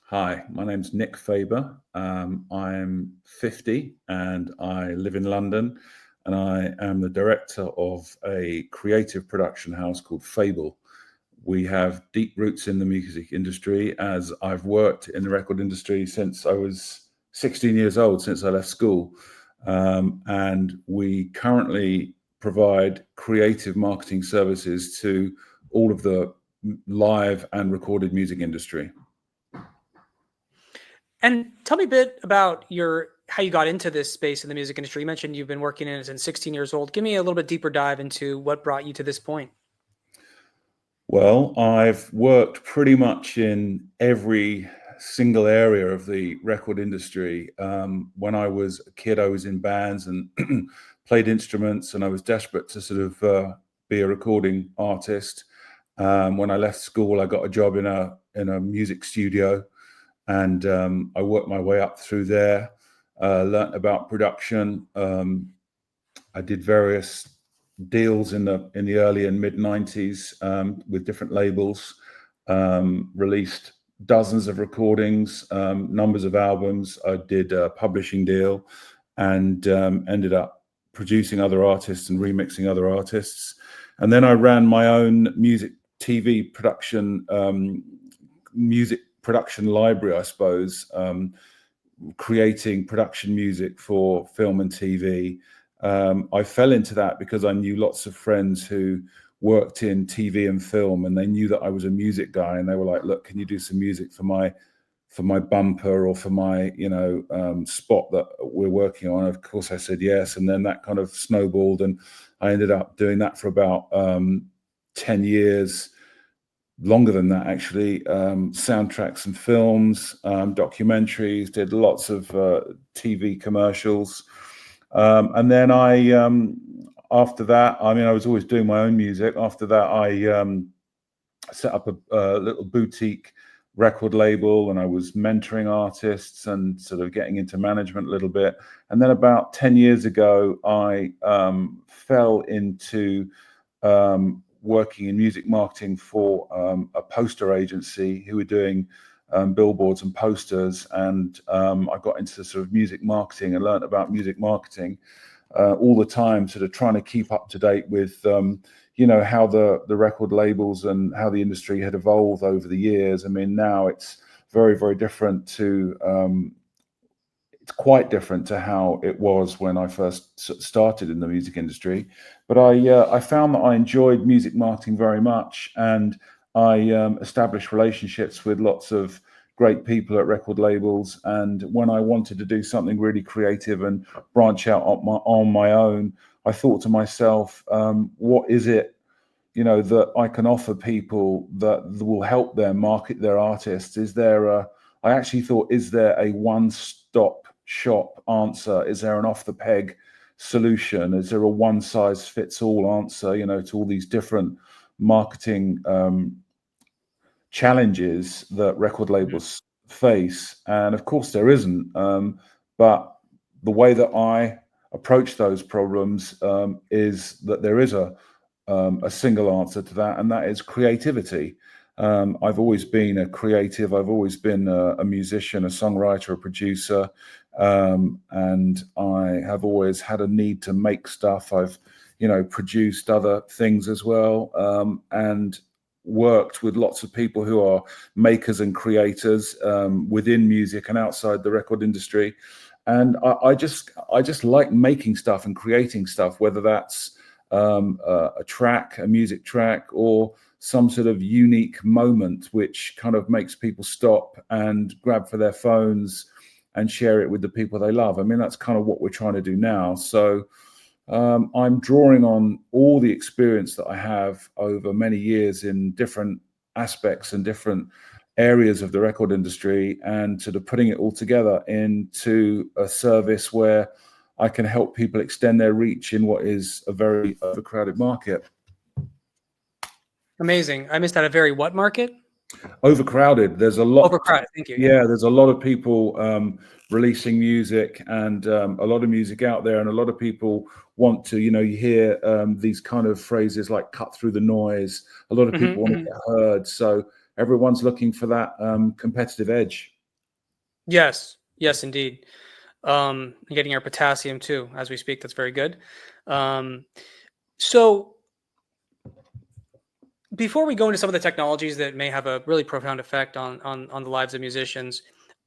Hi, my name's Nick Faber. I'm 50 and I live in London, and I am the director of a creative production house called Faber. We have deep roots in the music industry, as I've worked in the record industry since I was 16 years old, since I left school. And we currently provide creative marketing services to all of the live and recorded music industry. And tell me a bit about how you got into this space in the music industry. You mentioned you've been working in it since 16 years old. Give me a little bit deeper dive into what brought you to this point. Well, I've worked pretty much in every single area of the record industry. When I was a kid, I was in bands and played instruments, and I was desperate to sort of be a recording artist. When I left school, I got a job in a music studio, and I worked my way up through there. Learnt about production. I did various deals in the early and mid 90s with different labels, released dozens of recordings, numbers of albums. I did a publishing deal, and ended up producing other artists and remixing other artists. And then I ran my own music production library, I suppose, creating production music for film and TV. I fell into that because I knew lots of friends who worked in TV and film, and they knew that I was a music guy, and they were like, "Look, can you do some music for my bumper or for my spot that we're working on?" Of course, I said yes, and then that kind of snowballed, and I ended up doing that for about 10 years. Longer than that, actually. Soundtracks and films, documentaries, did lots of TV commercials. And then after that, I mean, I was always doing my own music. After that, I set up a little boutique record label, and I was mentoring artists and sort of getting into management a little bit. And then about 10 years ago, I fell into working in music marketing for a poster agency who were doing billboards and posters, and I got into sort of music marketing and learned about music marketing all the time, sort of trying to keep up to date with how the record labels and how the industry had evolved over the years. I mean, now it's very, very different to it's quite different to how it was when I first started in the music industry. But I found that I enjoyed music marketing very much, and I established relationships with lots of great people at record labels. And when I wanted to do something really creative and branch out on my own, I thought to myself, what is it that I can offer people that will help them market their artists? I actually thought, is there a one-stop shop answer? Is there an off-the-peg solution? Is there a one-size-fits-all answer, to all these different marketing challenges that record labels face? And of course there isn't. But the way that I approach those problems is that there is a single answer to that, and that is creativity. I've always been a creative. I've always been a musician, a songwriter, a producer, and I have always had a need to make stuff. I've, produced other things as well, and worked with lots of people who are makers and creators within music and outside the record industry. And I just like making stuff and creating stuff, whether that's a music track, or some sort of unique moment which kind of makes people stop and grab for their phones and share it with the people they love. I mean, that's kind of what we're trying to do now. So I'm drawing on all the experience that I have over many years in different aspects and different areas of the record industry, and sort of putting it all together into a service where I can help people extend their reach in what is a very overcrowded market. Amazing. I missed out. A very what market? Overcrowded. There's a lot. Overcrowded. Thank you. Yeah, there's a lot of people releasing music, and a lot of music out there, and a lot of people want to, you hear these kind of phrases like "cut through the noise." A lot of people want to get heard, so everyone's looking for that competitive edge. Yes. Yes, indeed. Getting our potassium too as we speak. That's very good. Um, so before we go into some of the technologies that may have a really profound effect on the lives of musicians,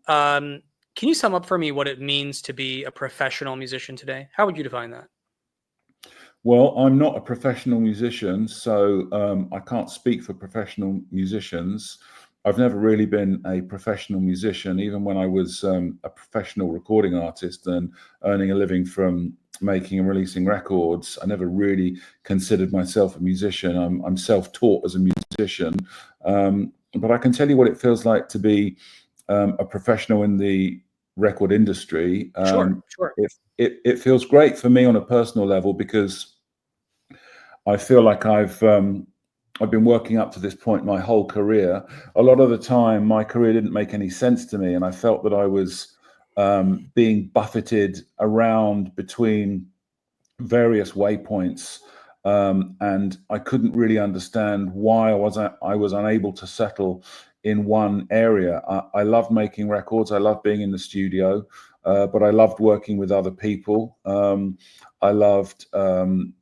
um, can you sum up for me what it means to be a professional musician today? How would you define that? Well, I'm not a professional musician, so I can't speak for professional musicians. I've never really been a professional musician, even when I was a professional recording artist and earning a living from making and releasing records. I never really considered myself a musician. I'm self-taught as a musician, but I can tell you what it feels like to be a professional in the record industry. Sure, sure. It feels great for me on a personal level because I feel like I've been working up to this point my whole career. A lot of the time, my career didn't make any sense to me, and I felt that I was being buffeted around between various waypoints, and I couldn't really understand why I was unable to settle in one area. I loved making records. I loved being in the studio, but I loved working with other people. I loved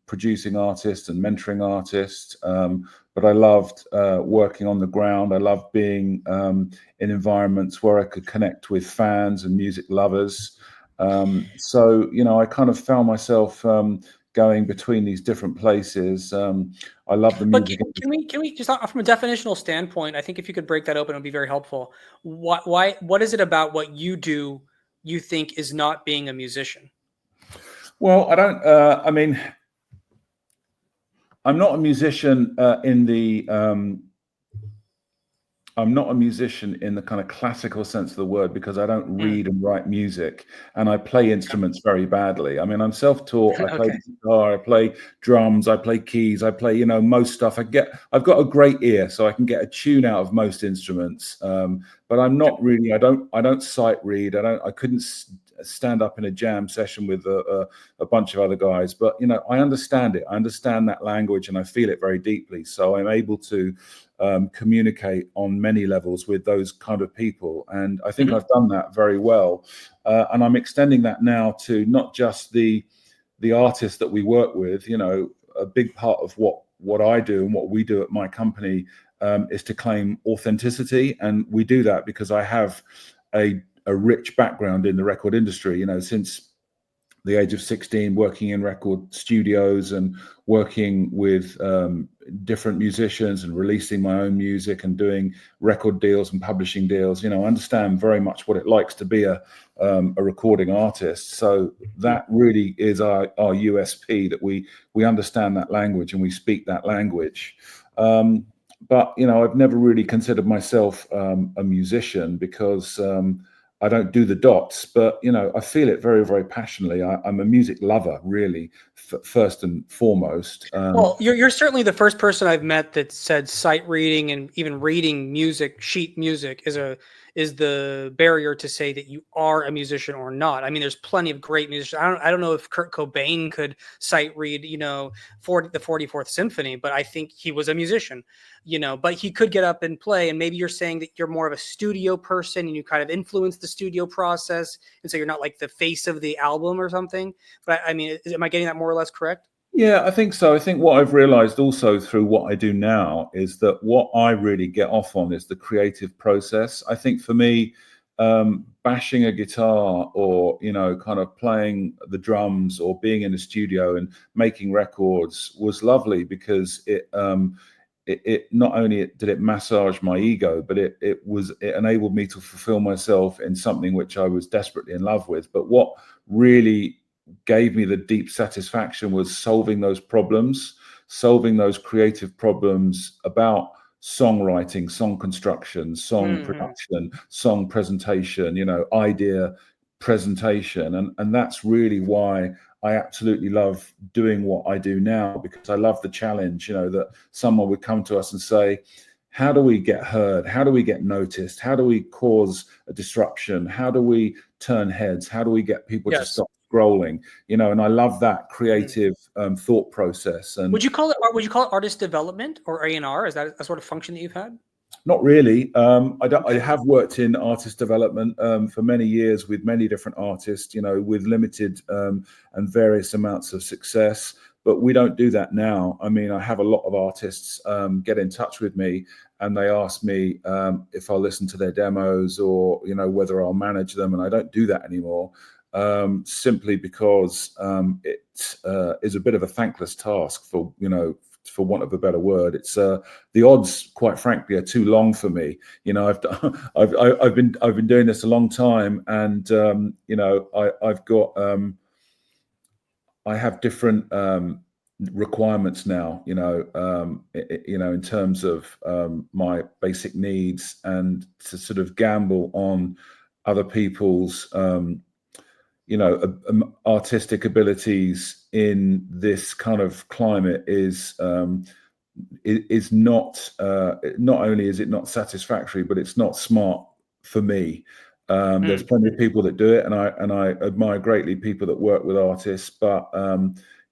producing artists and mentoring artists, but I loved working on the ground. I loved being in environments where I could connect with fans and music lovers. So, I kind of found myself going between these different places. I love the But music. can we just from a definitional standpoint? I think if you could break that open, it would be very helpful. What is it about what you do you think is not being a musician? Well, I don't. I mean, I'm not a musician in the. I'm not a musician in the kind of classical sense of the word because I don't Mm, read and write music, and I play instruments very badly. I mean, I'm self-taught. I play okay. the guitar, I play drums, I play keys, I play, most stuff. I've got a great ear, so I can get a tune out of most instruments. But I'm not really. I don't sight read. I couldn't stand up in a jam session with a bunch of other guys. But I understand it. I understand that language, and I feel it very deeply. So I'm able to communicate on many levels with those kind of people. And I think Mhm. I've done that very well. And I'm extending that now to not just the artists that we work with. A big part of what I do and what we do at my company is to claim authenticity. And we do that because I have a rich background in the record industry, since the age of 16, working in record studios and working with different musicians and releasing my own music and doing record deals and publishing deals. I understand very much what it likes to be a recording artist. So that really is our USP, that we understand that language and we speak that language. But I've never really considered myself a musician because I don't do the dots, but I feel it very, very passionately. I'm a music lover, really, first and foremost. Well, you're certainly the first person I've met that said sight reading and even reading music, sheet music is the barrier to say that you are a musician or not. I mean, there's plenty of great musicians. I don't know if Kurt Cobain could sight read, the 44th Symphony, but I think he was a musician, but he could get up and play. And maybe you're saying that you're more of a studio person and you kind of influence the studio process. And so you're not like the face of the album or something. But I mean, am I getting that more or less correct? Yeah, I think so. I think what I've realized also through what I do now is that what I really get off on is the creative process. I think for me, bashing a guitar or, kind of playing the drums or being in a studio and making records was lovely because it not only did it massage my ego, but it enabled me to fulfill myself in something which I was desperately in love with. But what really gave me the deep satisfaction was solving those creative problems about songwriting, song construction, song Hmm. production, song presentation, idea presentation. And that's really why I absolutely love doing what I do now, because I love the challenge, that someone would come to us and say, how do we get heard? How do we get noticed? How do we cause a disruption? How do we turn heads? How do we get people to Yes. stop scrolling? And I love that Mhm. creative thought process. And Would you call it artist development or A&R? Is that a sort of function that you've had? Not really. I have worked in artist development for many years with many different artists, you know, with limited and various amounts of success. But we don't do that now. I mean, I have a lot of artists get in touch with me, and they ask me if I'll listen to their demos, or, you know, whether I'll manage them. And I don't do that anymore, simply because it is a bit of a thankless task, for, you know, for want of a better word. It's the odds, quite frankly, are too long for me. You know, I've been doing this a long time, and you know, I've got I have different requirements now, you know, in terms of my basic needs, and to sort of gamble on other people's you know, artistic abilities in this kind of climate is not only is it not satisfactory, but it's not smart for me. There's plenty of people that do it, and I admire greatly people that work with artists, but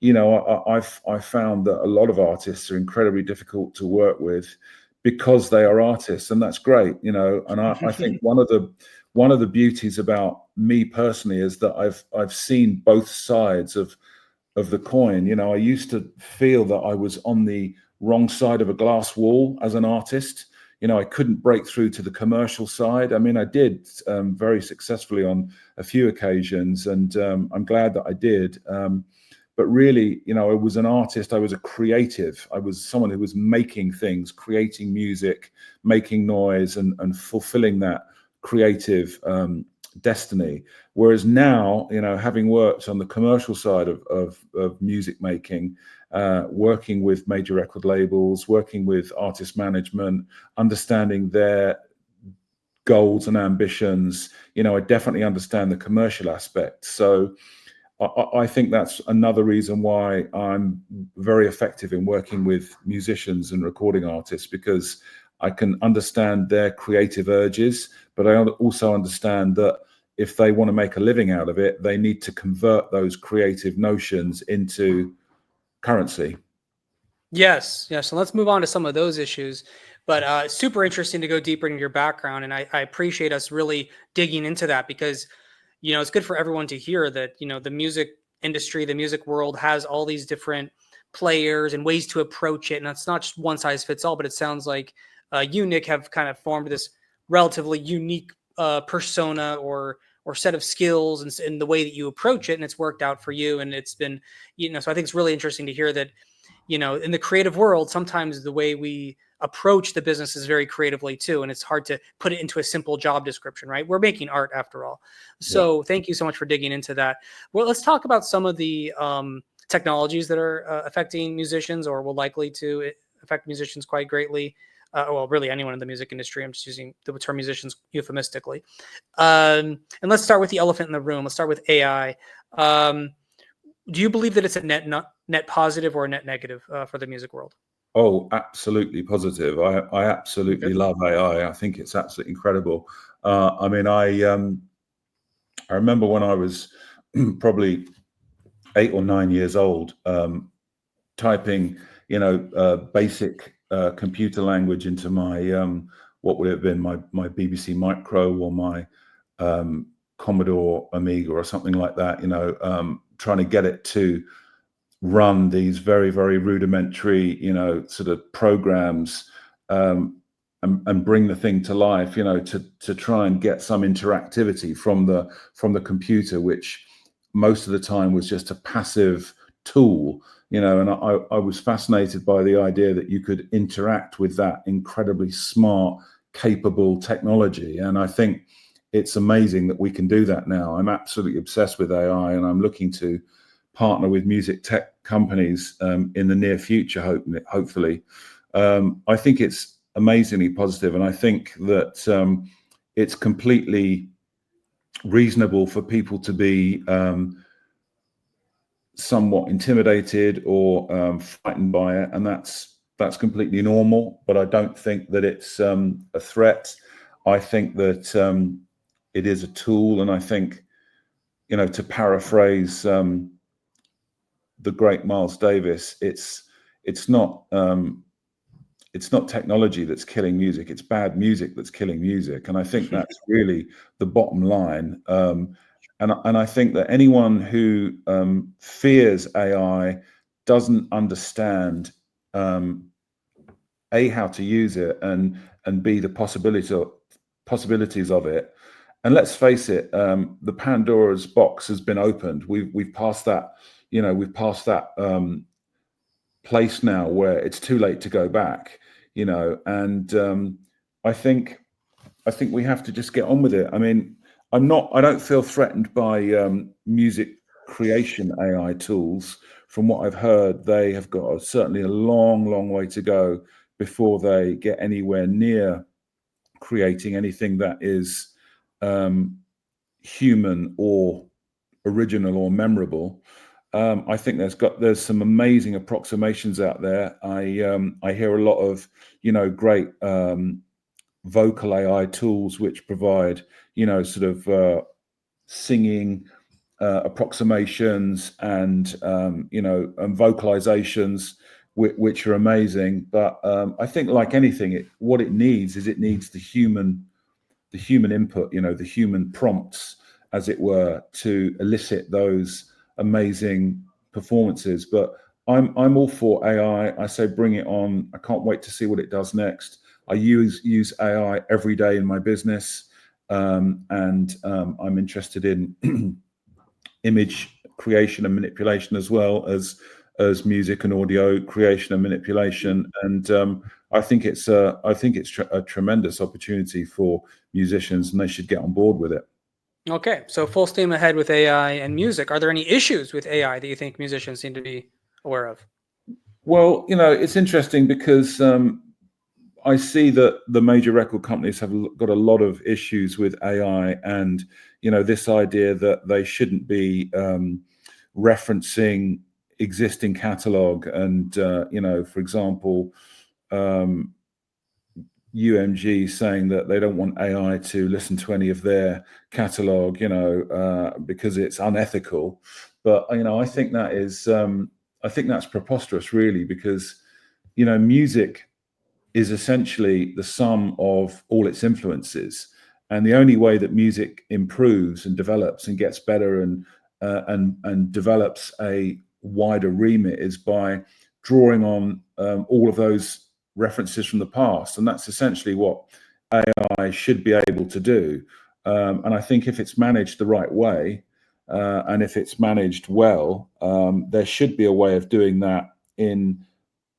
you know, I've found that a lot of artists are incredibly difficult to work with because they are artists, and that's great, you know. And I think one of the beauties about me personally is that I've seen both sides of the coin. You know, I used to feel that I was on the wrong side of a glass wall as an artist. You know, I couldn't break through to the commercial side. I mean, I did very successfully on a few occasions, and I'm glad that I did. But really, you know, I was an artist. I was a creative. I was someone who was making things, creating music, making noise, and fulfilling that creative destiny. Whereas now, you know, having worked on the commercial side of music making, working with major record labels, working with artist management, understanding their goals and ambitions, you know, I definitely understand the commercial aspect. So I think that's another reason why I'm very effective in working with musicians and recording artists, because I can understand their creative urges, but I also understand that if they want to make a living out of it, they need to convert those creative notions into currency. Yes, yes. So let's move on to some of those issues. But super interesting to go deeper into your background, and I appreciate us really digging into that, because you know, it's good for everyone to hear that, you know, the music industry, the music world has all these different players and ways to approach it. And it's not just one size fits all, but it sounds like you, Nick, have kind of formed this relatively unique persona or set of skills and in the way that you approach it. And it's worked out for you. And it's been, you know, so I think it's really interesting to hear that, you know, in the creative world, sometimes the way we approach the business is very creatively too, and it's hard to put it into a simple job description, right? We're making art after all. So thank you so much for digging into that. Well, let's talk about some of the technologies that are affecting musicians, or will likely to affect musicians quite greatly. Well, really anyone in the music industry. I'm just using the term musicians euphemistically. And let's start with the elephant in the room. Let's start with AI. Do you believe that it's a net positive or a net negative for the music world? Oh, absolutely positive. I absolutely love AI. I think it's absolutely incredible. I mean, I remember when I was probably 8 or 9 years old, typing, you know, basic computer language into my what would it have been, my BBC Micro, or my Commodore Amiga or something like that. You know, trying to get it to run these very, very rudimentary, you know, sort of programs, and bring the thing to life, you know, to try and get some interactivity from the computer, which most of the time was just a passive tool, you know. And I was fascinated by the idea that you could interact with that incredibly smart, capable technology. And I think it's amazing that we can do that now. I'm absolutely obsessed with AI, and I'm looking to partner with music tech companies in the near future, hopefully. I think it's amazingly positive, and I think that it's completely reasonable for people to be somewhat intimidated or frightened by it, and that's completely normal. But I don't think that it's a threat. I think that it is a tool, and I think, you know, to paraphrase the great Miles Davis, it's not it's not technology that's killing music, it's bad music that's killing music. And I think that's really the bottom line. And I think that anyone who fears AI doesn't understand how to use it, and b, the possibilities of it. And let's face it, the Pandora's box has been opened. We've passed that, we've passed that place now where it's too late to go back, and I think we have to just get on with it. I mean, I don't feel threatened by music creation AI tools. From what I've heard, they have got certainly a long way to go before they get anywhere near creating anything that is human or original or memorable. I think there's some amazing approximations out there. I hear a lot of great vocal AI tools which provide sort of singing approximations and and vocalizations which are amazing. But I think, like anything, what it needs is the human input, the human prompts, as it were, to elicit those amazing performances. But I'm all for AI. I say bring it on. I can't wait to see what it does next. I use AI every day in my business, and I'm interested in image creation and manipulation, as well as music and audio creation and manipulation. And I think it's a tremendous opportunity for musicians, and they should get on board with it. Okay, so full steam ahead with AI and music. Are there any issues with AI that you think musicians need to be aware of? Well, it's interesting because I see that the major record companies have got a lot of issues with AI, and this idea that they shouldn't be referencing existing catalog. And for example, UMG saying that they don't want AI to listen to any of their catalog, because it's unethical. But I think that's preposterous, really, because music is essentially the sum of all its influences, and the only way that music improves and develops and gets better and develops a wider remit is by drawing on all of those references from the past. And that's essentially what AI should be able to do. And I think if it's managed the right way, and if it's managed well, there should be a way of doing that in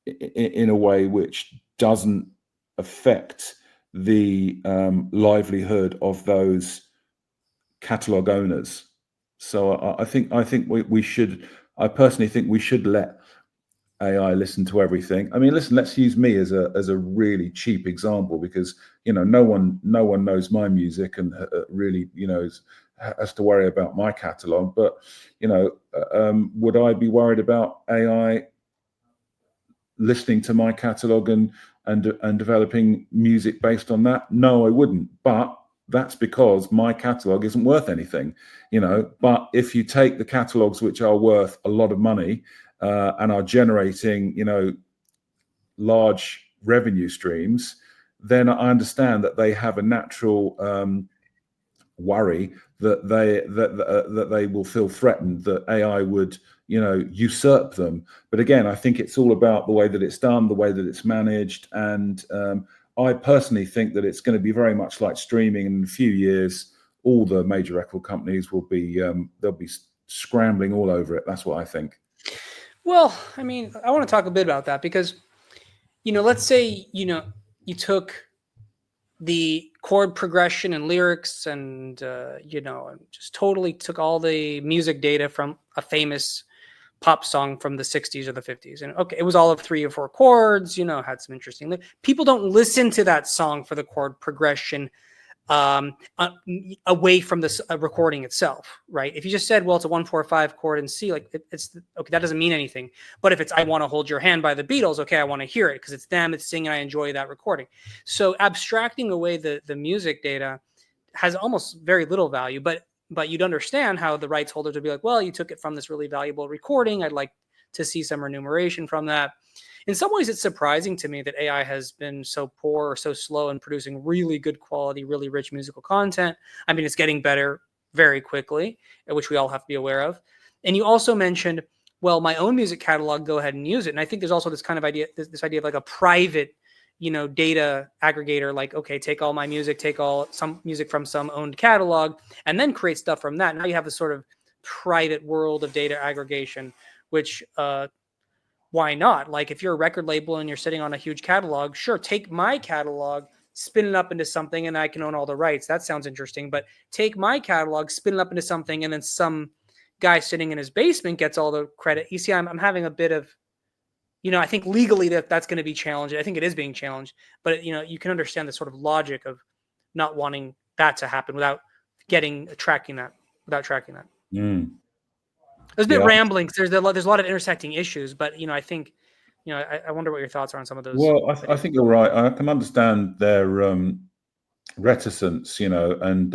a way which doesn't affect the livelihood of those catalog owners. So I personally think we should let AI listen to everything. I mean, listen, let's use me as a really cheap example, because no one knows my music and really has to worry about my catalog. But would I be worried about AI listening to my catalog and developing music based on that? No, I wouldn't. But that's because my catalog isn't worth anything, But if you take the catalogs which are worth a lot of money and are generating, large revenue streams, then I understand that they have a natural worry that they will feel threatened, that AI would usurp them. But again, I think it's all about the way that it's done, the way that it's managed. And I personally think that it's going to be very much like streaming. In a few years, all the major record companies will be they'll be scrambling all over it. That's what I think. Well, I mean, I want to talk a bit about that, because let's say you took the chord progression and lyrics and just totally took all the music data from a famous pop song from the 60s or the 50s, and okay, it was all of 3 or 4 chords, had some interesting people don't listen to that song for the chord progression away from the recording itself, right? If you just said, well, it's a 1-4-5 chord in C, like it's okay, that doesn't mean anything. But if it's I Want to Hold Your Hand by the Beatles, okay, I want to hear it because it's them, it's singing, I enjoy that recording. So abstracting away the music data has almost very little value, but you'd understand how the rights holders would be like, well, you took it from this really valuable recording, I'd like to see some remuneration from that. in some ways it's surprising to me that AI has been so poor or so slow in producing really good quality, really rich musical content. I mean, it's getting better very quickly, which we all have to be aware of. And you also mentioned, well, my own music catalog, go ahead and use it. And I think there's also this kind of idea, this idea of like a private, data aggregator, like, okay, take all my music, take some music from some owned catalog, and then create stuff from that. Now you have this sort of private world of data aggregation, which why not? Like, if you're a record label and you're sitting on a huge catalog, sure, take my catalog, spin it up into something, and I can own all the rights. That sounds interesting. But take my catalog, spin it up into something, and then some guy sitting in his basement gets all the credit. You see, I'm having a bit of, I think legally that's going to be challenged. I think it is being challenged, but you can understand the sort of logic of not wanting that to happen without tracking that. Mm. There's a bit rambling because there's a lot of intersecting issues, but I think, I wonder what your thoughts are on some of those. Well, I think you're right. I can understand their reticence, and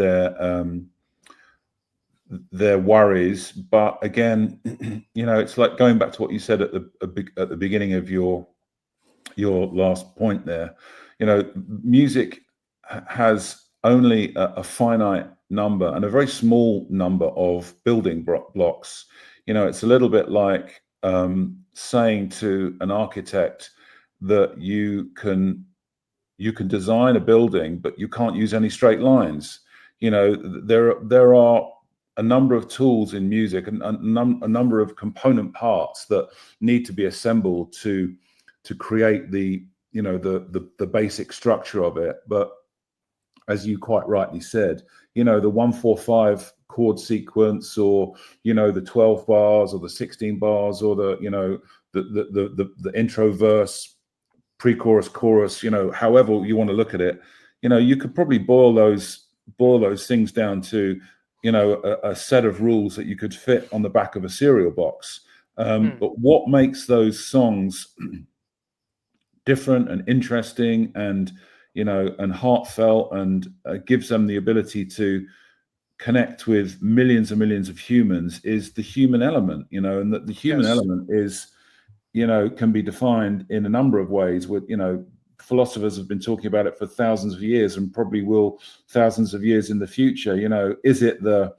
their worries. But again, it's like going back to what you said at the beginning of your last point there. Music has only a finite number and a very small number of building blocks. It's a little bit like saying to an architect that you can design a building, but you can't use any straight lines. There are a number of tools in music and a number of component parts that need to be assembled to create the basic structure of it. But as you quite rightly said, the 1-4-5 chord sequence, or the 12 bars or the 16 bars, or the intro, verse, pre-chorus, chorus, however you want to look at it, you could probably boil those things down to a set of rules that you could fit on the back of a cereal box. But what makes those songs different and interesting and and heartfelt, and gives them the ability to connect with millions and millions of humans, is the human element, and that the human element is, can be defined in a number of ways. With, philosophers have been talking about it for thousands of years, and probably will thousands of years in the future. Is it the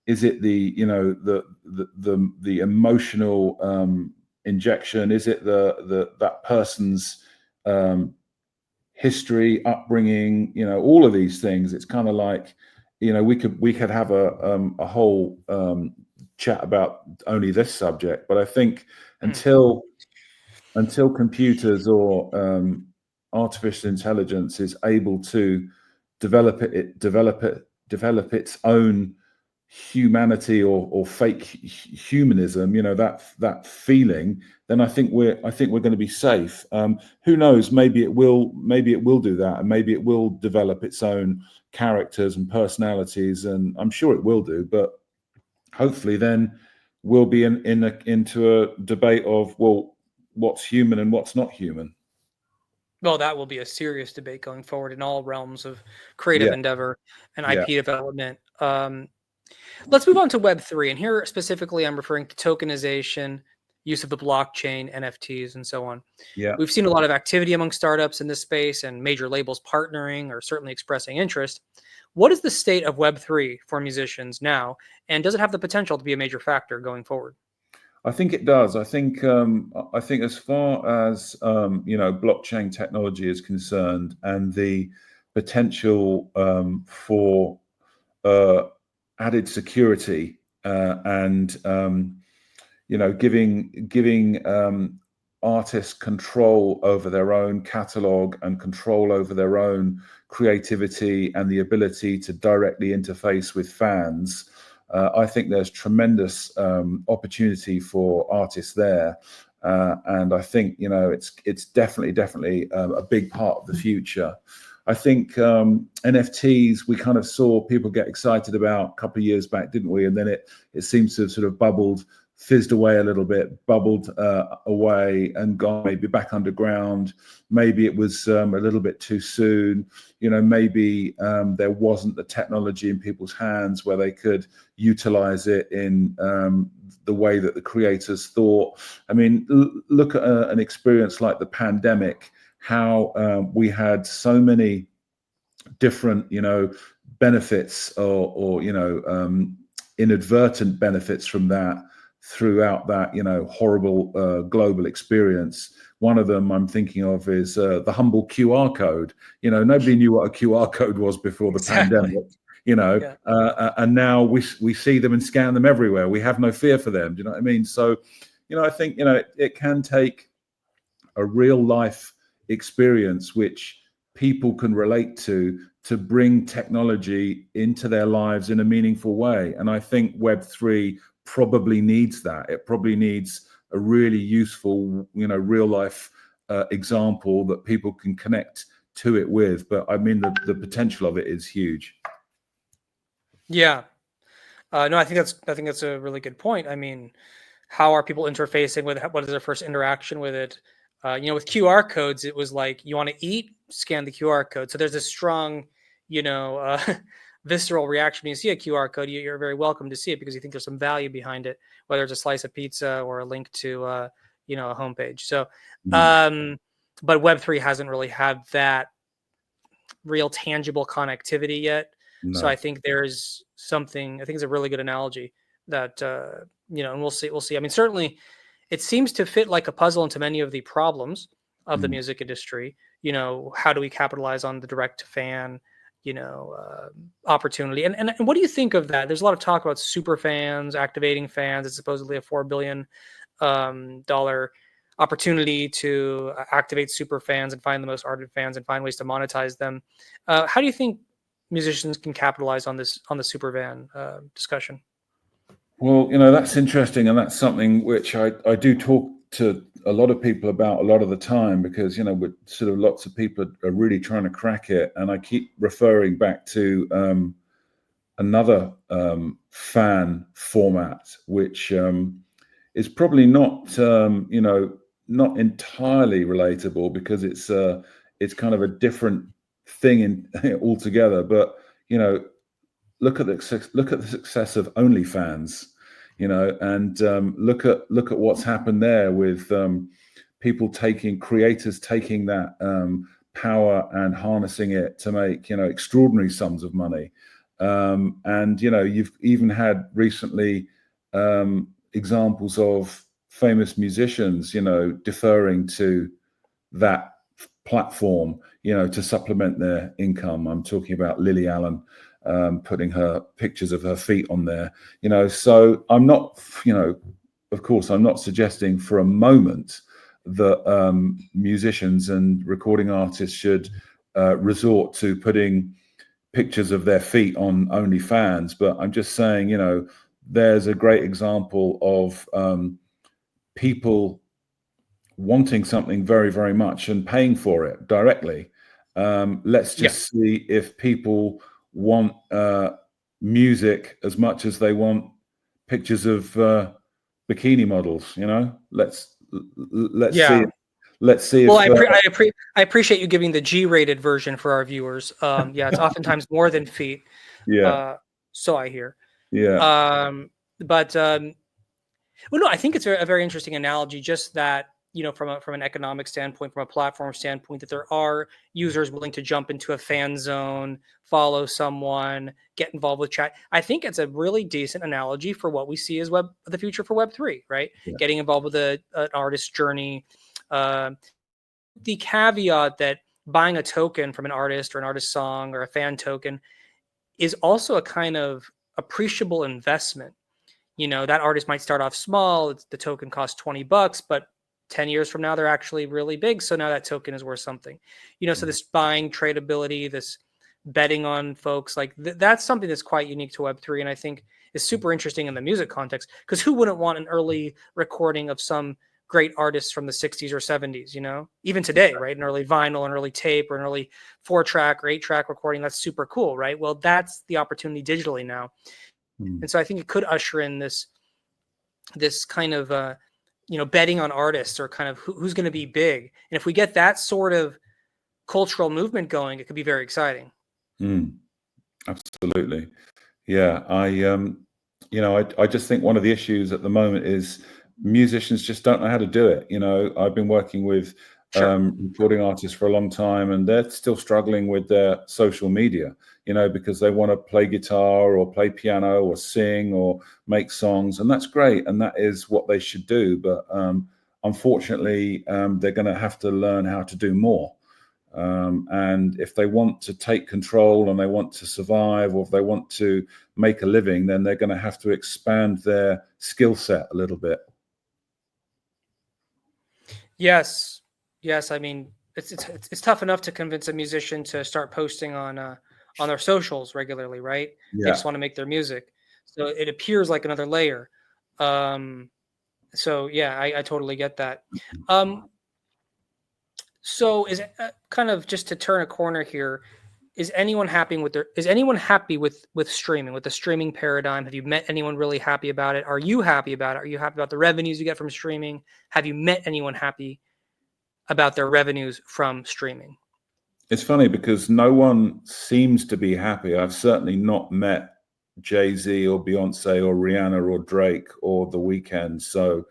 the emotional injection? Is it that person's history, upbringing, all of these things? It's kind of like, we could have a whole chat about only this subject, but I think until computers or artificial intelligence is able to develop its own humanity or fake humanism, that feeling, then I think we're going to be safe. Who knows? Maybe it will do that, and maybe it will develop its own characters and personalities, and I'm sure it will do. But hopefully, then we'll be into a debate of, well, what's human and what's not human. Well, that will be a serious debate going forward in all realms of creative endeavor and IP development. Let's move on to Web3. And here specifically, I'm referring to tokenization, use of the blockchain, NFTs, and so on. Yeah. We've seen a lot of activity among startups in this space and major labels partnering or certainly expressing interest. What is the state of Web3 for musicians now? And does it have the potential to be a major factor going forward? I think it does. I think as far as blockchain technology is concerned, and the potential for added security and giving artists control over their own catalog and control over their own creativity and the ability to directly interface with fans. I think there's tremendous opportunity for artists there, and I think it's definitely a big part of the future. I think NFTs, we kind of saw people get excited about a couple of years back, didn't we? And then it seems to have sort of bubbled fizzed away a little bit, bubbled away, and gone maybe back underground. Maybe it was a little bit too soon. Maybe there wasn't the technology in people's hands where they could utilize it in the way that the creators thought. I mean, look at an experience like the pandemic, how we had so many different, benefits or inadvertent benefits from that throughout that, horrible global experience. One of them I'm thinking of is the humble QR code. Nobody knew what a QR code was before the pandemic. And now we see them and scan them everywhere. We have no fear for them. Do you know what I mean? So, I think, it can take a real life experience which people can relate to bring technology into their lives in a meaningful way. And I think Web3 probably needs that. It probably needs a really useful, real life example that people can connect to it with. But I mean, the potential of it is huge. Yeah. No, I think that's a really good point. I mean, how are people interfacing with it? What is their first interaction with it? With QR codes, it was like, you want to eat, scan the QR code. So there's a strong, visceral reaction when you see a QR code. You're very welcome to see it because you think there's some value behind it, whether it's a slice of pizza or a link to, a homepage. So, but Web3 hasn't really had that real tangible connectivity yet. No. So I think there's something. I think it's a really good analogy that and we'll see. I mean, certainly, it seems to fit like a puzzle into many of the problems of the music industry. How do we capitalize on the direct to fan, opportunity? And what do you think of that? There's a lot of talk about super fans, activating fans. It's supposedly a $4 billion dollar opportunity to activate super fans and find the most ardent fans and find ways to monetize them. How do you think musicians can capitalize on the super fan discussion? Well, that's interesting, and that's something which I do talk to a lot of people about a lot of the time, because with sort of lots of people are really trying to crack it, and I keep referring back to another fan format, which is probably not not entirely relatable, because it's kind of a different thing altogether. But look at the success of OnlyFans, and look at what's happened there with creators taking that power and harnessing it to make extraordinary sums of money. And you've even had recently examples of famous musicians deferring to that platform to supplement their income. I'm talking about Lily Allen, putting her pictures of her feet on there. So I'm not, of course, I'm not suggesting for a moment that musicians and recording artists should resort to putting pictures of their feet on OnlyFans, but I'm just saying, there's a great example of people wanting something very, very much and paying for it directly. Let's just see if people want music as much as they want pictures of bikini models. Let's see. Let's see. Well, I appreciate you giving the G-rated version for our viewers. It's oftentimes more than feet. Yeah. So I hear. Yeah. Well, no, I think it's a very interesting analogy. Just that from an economic standpoint, from a platform standpoint, that there are users willing to jump into a fan zone, follow someone, get involved with chat. I think it's a really decent analogy for what we see as the future for Web3, right? Yeah. Getting involved with an artist's journey. The caveat that buying a token from an artist or an artist song or a fan token is also a kind of appreciable investment. That artist might start off small. The token costs $20, but 10 years from now, they're actually really big. So now that token is worth something, so this buying tradability, this betting on folks, like that's something that's quite unique to Web3. And I think is super interesting in the music context, because who wouldn't want an early recording of some great artists from the 60s or 70s, even today, right? An early vinyl, an early tape, or an early 4-track or 8-track recording. That's super cool, right? Well, that's the opportunity digitally now. And so I think it could usher in this this kind of betting on artists, or kind of who's going to be big. And if we get that sort of cultural movement going, it could be very exciting. Absolutely. Yeah, I just think one of the issues at the moment is musicians just don't know how to do it. I've been working with recording artists for a long time, and they're still struggling with their social media, because they want to play guitar or play piano or sing or make songs, and that's great, and that is what they should do. But unfortunately, they're going to have to learn how to do more. And if they want to take control and they want to survive, or if they want to make a living, then they're going to have to expand their skill set a little bit. Yes. I mean, it's tough enough to convince a musician to start posting on their socials regularly, right? Yeah. They just want to make their music, so it appears like another layer. So yeah, I totally get that. So is it kind of, just to turn a corner here, is anyone happy with streaming, with the streaming paradigm? Have you met anyone really happy about it? Are you happy about it? Are you happy about the revenues you get from streaming? Have you met anyone happy about their revenues from streaming? It's funny because no one seems to be happy. I've certainly not met Jay-Z or Beyonce or Rihanna or Drake or The Weeknd. So,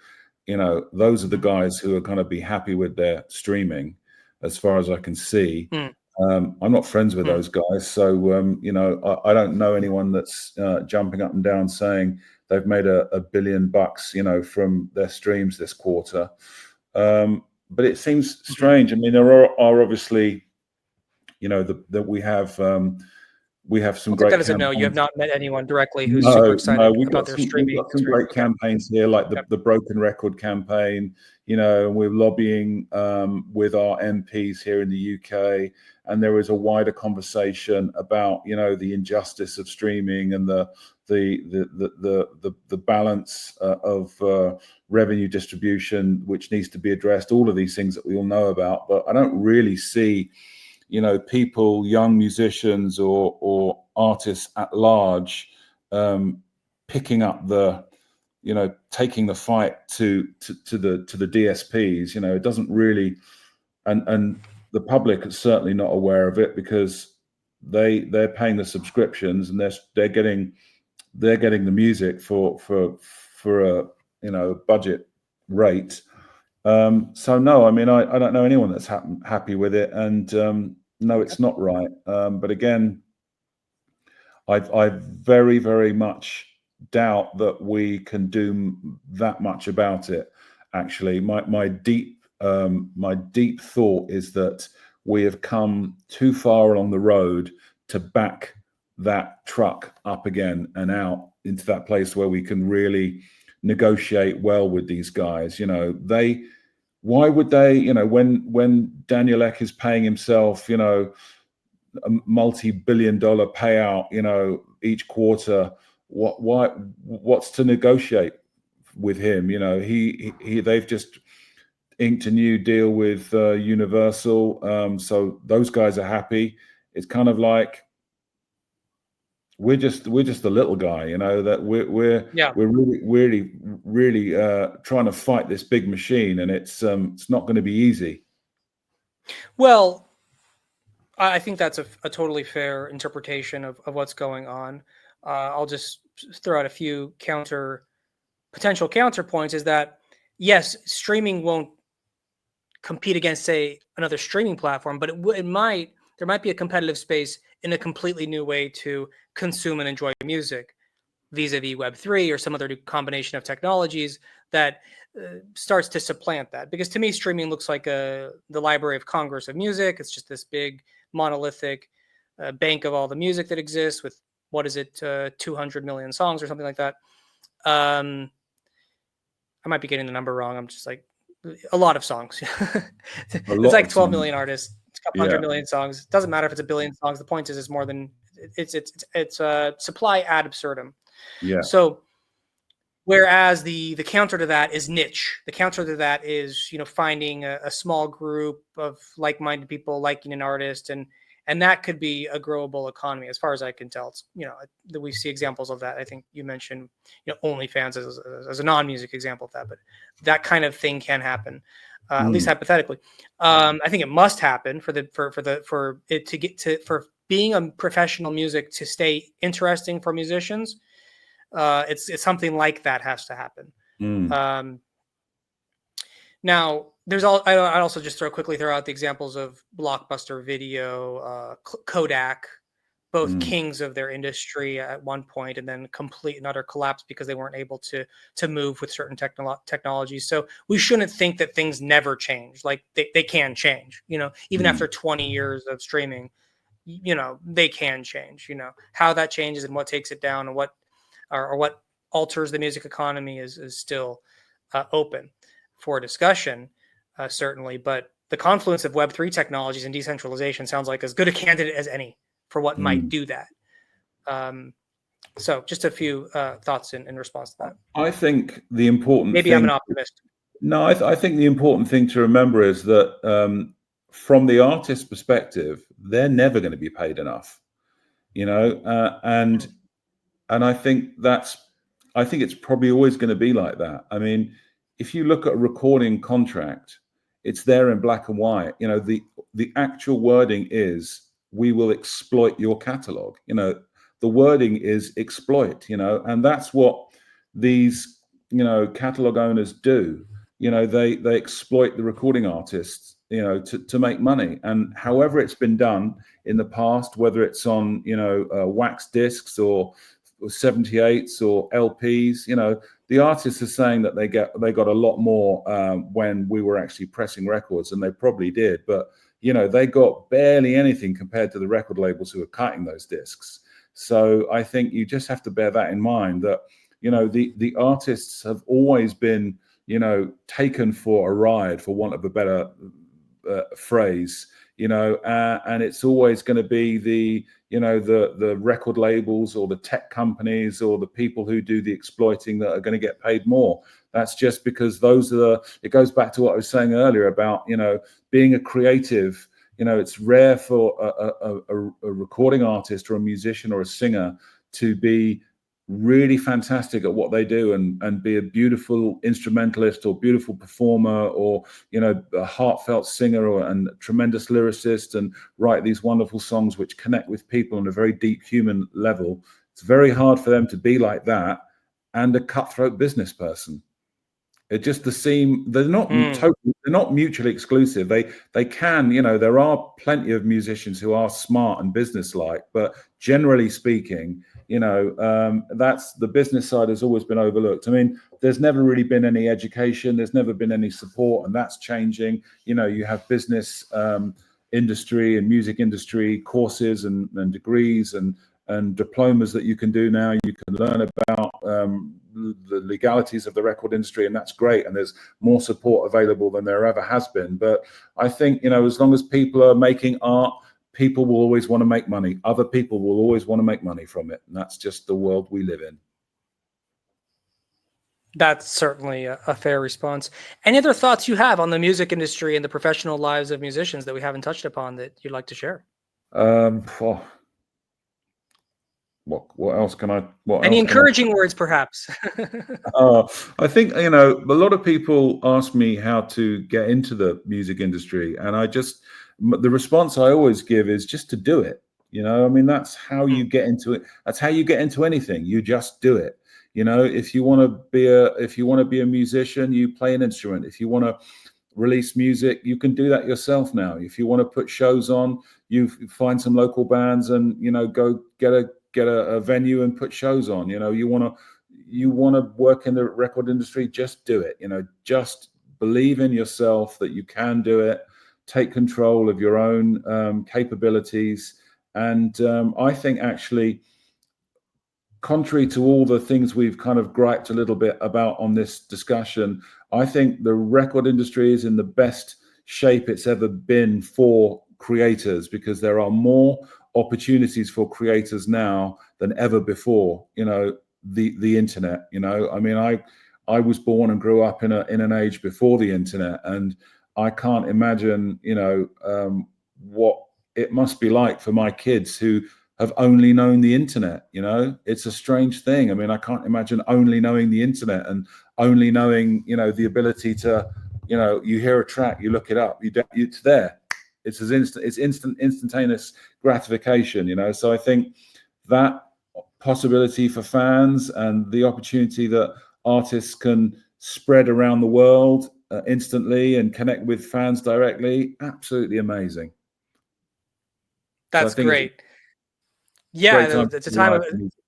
those are the guys who are going to be happy with their streaming, as far as I can see. I'm not friends with those guys. So, I don't know anyone that's jumping up and down saying they've made $1 billion, from their streams this quarter. But it seems strange. I mean, there are obviously, that we have some great campaigns. No, you have not met anyone directly who's super excited about their streaming. We've got some great campaigns here, like the Broken Record campaign. We're lobbying with our MPs here in the UK, and there is a wider conversation about the injustice of streaming and the balance of revenue distribution, which needs to be addressed. All of these things that we all know about, but I don't really see people, young musicians or artists at large, picking up taking the fight to the DSPs. It doesn't really, and the public is certainly not aware of it, because they're paying the subscriptions, and they're getting the music for a budget rate. So no, I mean, I don't know anyone that's happy with it, and no, it's not right. But again, I very, very much doubt that we can do that much about it. Actually, my deep thought is that we have come too far along the road to back that truck up again and out into that place where we can really negotiate well with these guys. Why would they, when Daniel Ek is paying himself, a multi-billion-dollar payout, each quarter, what's to negotiate with him? They've just inked a new deal with Universal, so those guys are happy. It's kind of like we're just the little guy, that we're really trying to fight this big machine, and it's not going to be easy. Well, I think that's a totally fair interpretation of what's going on. I'll just throw out a few potential counterpoints. Is that, yes, streaming won't compete against, say, another streaming platform, but there might be a competitive space in a completely new way to consume and enjoy music, vis-a-vis Web3 or some other combination of technologies that starts to supplant that. Because to me, streaming looks like the Library of Congress of music. It's just this big monolithic bank of all the music that exists with, 200 million songs or something like that. I might be getting the number wrong. I'm just like, a lot of songs. It's like 12 million artists. It's a couple 100 million songs. It doesn't matter if it's 1 billion songs. The point is, it's more than it's supply ad absurdum. Yeah. So whereas the counter to that is niche. The counter to that is, finding a small group of like-minded people liking an artist and and that could be a growable economy, as far as I can tell. It's, that we see examples of that. I think you mentioned, OnlyFans as a non-music example of that, but that kind of thing can happen, at least hypothetically. I think it must happen for it to get to, for being a professional music to stay interesting for musicians. It's something like that has to happen. Now, I also just quickly throw out the examples of Blockbuster Video, Kodak, both kings of their industry at one point, and then complete and utter collapse because they weren't able to move with certain technologies. So we shouldn't think that things never change. Like they can change, even after 20 years of streaming, they can change. How that changes and what takes it down and what alters the music economy is still open for discussion, certainly. But the confluence of Web3 technologies and decentralization sounds like as good a candidate as any for what might do that. So just a few thoughts in response to that. I think the important Maybe thing, I'm an optimist. No, I think the important thing to remember is that from the artist's perspective, they're never going to be paid enough, and I think it's probably always going to be like that. I mean, if you look at a recording contract, it's there in black and white. The actual wording is, we will exploit your catalog. The wording is exploit, and that's what these, catalog owners do. They exploit the recording artists, to make money. And however it's been done in the past, whether it's on, wax discs or 78s or LPs, the artists are saying that they got a lot more when we were actually pressing records, and they probably did, but they got barely anything compared to the record labels who are cutting those discs. So I think you just have to bear that in mind, that the artists have always been taken for a ride, for want of a better phrase, and it's always going to be the record labels or the tech companies or the people who do the exploiting that are going to get paid more. That's just because it goes back to what I was saying earlier about, being a creative. It's rare for a recording artist or a musician or a singer to be really fantastic at what they do and be a beautiful instrumentalist or beautiful performer or a heartfelt singer and a tremendous lyricist and write these wonderful songs which connect with people on a very deep human level. It's very hard for them to be like that and a cutthroat business person. It just they're not they're not mutually exclusive. They can, there are plenty of musicians who are smart and businesslike, but generally speaking, that's the business side has always been overlooked. I mean, there's never really been any education, there's never been any support, and that's changing. You have business industry and music industry courses and degrees and diplomas that you can do now. You can learn about the legalities of the record industry, and that's great. And there's more support available than there ever has been. But I think, as long as people are making art, people will always want to make money. Other people will always want to make money from it. And that's just the world we live in. That's certainly a fair response. Any other thoughts you have on the music industry and the professional lives of musicians that we haven't touched upon that you'd like to share? What else can I? Any encouraging words, perhaps? I think a lot of people ask me how to get into the music industry, and the response I always give is just to do it. I mean, that's how you get into it. That's how you get into anything. You just do it. If you want to be a musician, you play an instrument. If you want to release music, you can do that yourself now. If you want to put shows on, you find some local bands and go get a venue and put shows on. You want to work in the record industry, just do it. Just believe in yourself that you can do it. Take control of your own capabilities. And I think actually, contrary to all the things we've kind of griped a little bit about on this discussion, I think the record industry is in the best shape it's ever been for creators, because there are more opportunities for creators now than ever before. The internet. I mean, I was born and grew up in an age before the internet, and I can't imagine what it must be like for my kids who have only known the internet. You know, it's a strange thing. I mean, I can't imagine only knowing the internet and only knowing, you know, the ability to, you know, you hear a track, you look it up, it's there. It's instantaneous gratification, you know. So I think that possibility for fans and the opportunity that artists can spread around the world instantly and connect with fans directly, absolutely amazing. That's So I think great. it's a Yeah, great time it's a to be time of. alive for music.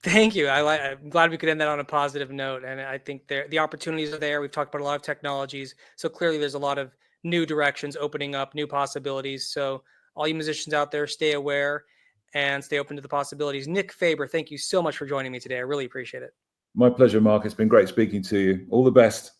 Thank you. I'm glad we could end that on a positive note, and I think the opportunities are there. We've talked about a lot of technologies, so clearly there's a lot of new directions opening up, new possibilities. So all you musicians out there, stay aware and stay open to the possibilities. Nick Faber, thank you so much for joining me today. I really appreciate it. My pleasure, Mark. It's been great speaking to you. All the best.